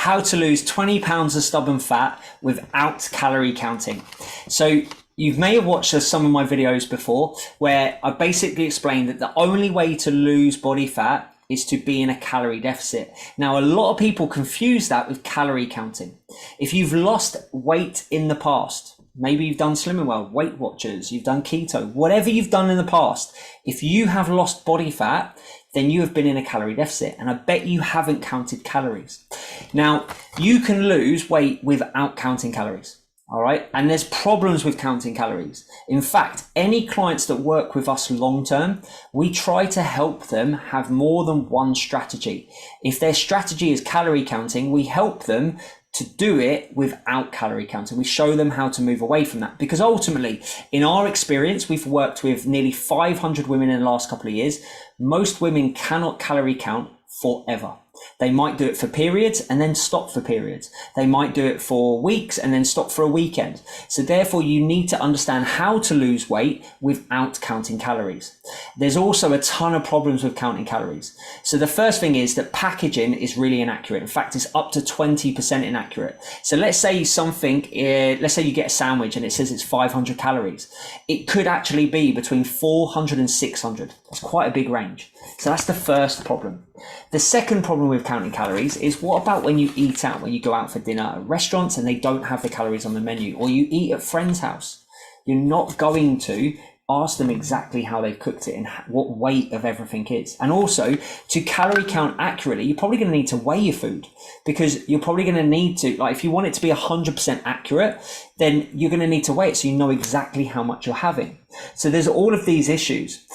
how to lose 20 pounds of stubborn fat without calorie counting. So you may have watched some of my videos before where I basically explained that the only way to lose body fat is to be in a calorie deficit. Now, a lot of people confuse that with calorie counting. If you've lost weight in the past, maybe you've done Slimming World, Weight Watchers, you've done keto, whatever you've done in the past, if you have lost body fat, then you have been in a calorie deficit. And I bet you haven't counted calories. Now, you can lose weight without counting calories. All right. And there's problems with counting calories. In fact, any clients that work with us long term, we try to help them have more than one strategy. If their strategy is calorie counting, we help them to do it without calorie counting. We show them how to move away from that, because ultimately, in our experience, we've worked with nearly 500 women in the last couple of years. Most women cannot calorie count forever. They might do it for periods and then stop for periods. They might do it for weeks and then stop for a weekend. So therefore, you need to understand how to lose weight without counting calories. There's also a ton of problems with counting calories. So the first thing is that packaging is really inaccurate. In fact, it's up to 20% inaccurate. So let's say let's say you get a sandwich and it says it's 500 calories. It could actually be between 400 and 600. That's quite a big range. So that's the first problem. The second problem with counting calories is, what about when you eat out, when you go out for dinner at restaurants and they don't have the calories on the menu, or you eat at friend's house? You're not going to ask them exactly how they've cooked it and what weight of everything is. And also, to calorie count accurately, you're probably going to need to weigh your food, because you're probably going to need to, like, if you want it to be 100% accurate, then you're going to need to weigh it so you know exactly how much you're having. So there's all of these issues.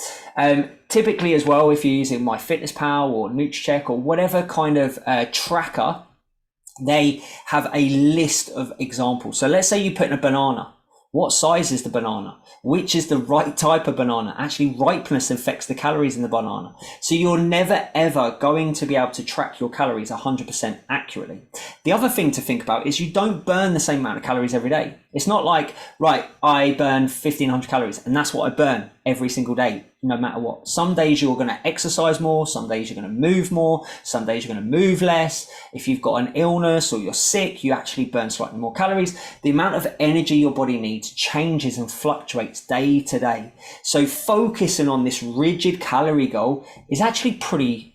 Typically as well, if you're using MyFitnessPal or NutriCheck or whatever kind of tracker, they have a list of examples. So let's say you put in a banana. What size is the banana? Which is the right type of banana? Actually, ripeness affects the calories in the banana. So you're never ever going to be able to track your calories 100% accurately. The other thing to think about is you don't burn the same amount of calories every day. It's not like, right, I burn 1,500 calories and that's what I burn every single day, no matter what. Some days you're going to exercise more, some days you're going to move more, some days you're going to move less. If you've got an illness or you're sick, you actually burn slightly more calories. The amount of energy your body needs changes and fluctuates day to day. So focusing on this rigid calorie goal is actually pretty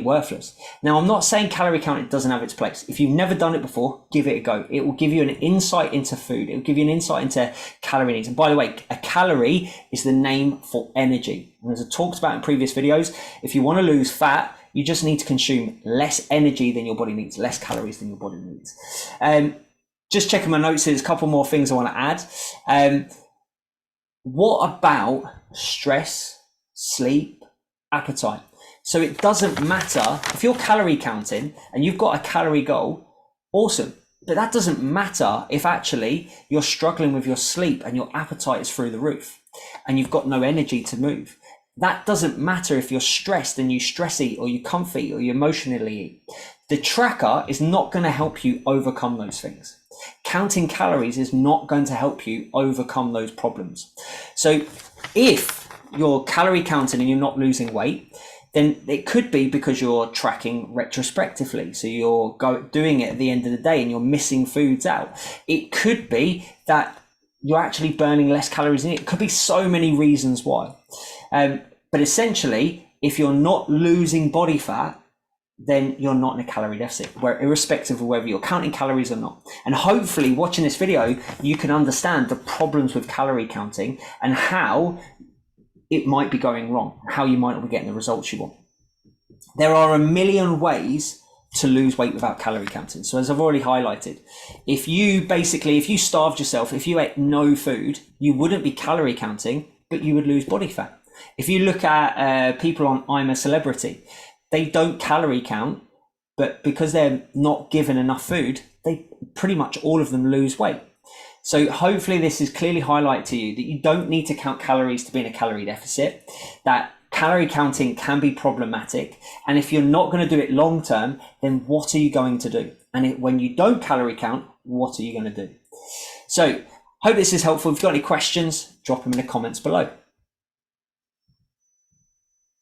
worthless. Now, I'm not saying calorie counting doesn't have its place. If you've never done it before, give it a go. It will give you an insight into food. It will give you an insight into calorie needs. And by the way, a calorie is the name for energy. And as I talked about in previous videos, if you want to lose fat, you just need to consume less energy than your body needs, less calories than your body needs. Just checking my notes, there's a couple more things I want to add. What about stress, sleep, appetite? So it doesn't matter if you're calorie counting and you've got a calorie goal, awesome. But that doesn't matter if actually you're struggling with your sleep and your appetite is through the roof and you've got no energy to move. That doesn't matter if you're stressed and you stress eat or you comfort eat or you emotionally eat. The tracker is not going to help you overcome those things. Counting calories is not going to help you overcome those problems. So if you're calorie counting and you're not losing weight, then it could be because you're tracking retrospectively. So you're doing it at the end of the day and you're missing foods out. It could be that you're actually burning less calories in it. It could be so many reasons why. But essentially, if you're not losing body fat, then you're not in a calorie deficit, where irrespective of whether you're counting calories or not. And hopefully watching this video, you can understand the problems with calorie counting and how it might be going wrong, how you might not be getting the results you want. There are a million ways to lose weight without calorie counting. So as I've already highlighted, if you starved yourself, if you ate no food, you wouldn't be calorie counting, but you would lose body fat. If you look at people on I'm a Celebrity, they don't calorie count, but because they're not given enough food, they pretty much all of them lose weight. So hopefully this is clearly highlighted to you that you don't need to count calories to be in a calorie deficit, that calorie counting can be problematic. And if you're not going to do it long term, then what are you going to do? And when you don't calorie count, what are you going to do? So hope this is helpful. If you've got any questions, drop them in the comments below.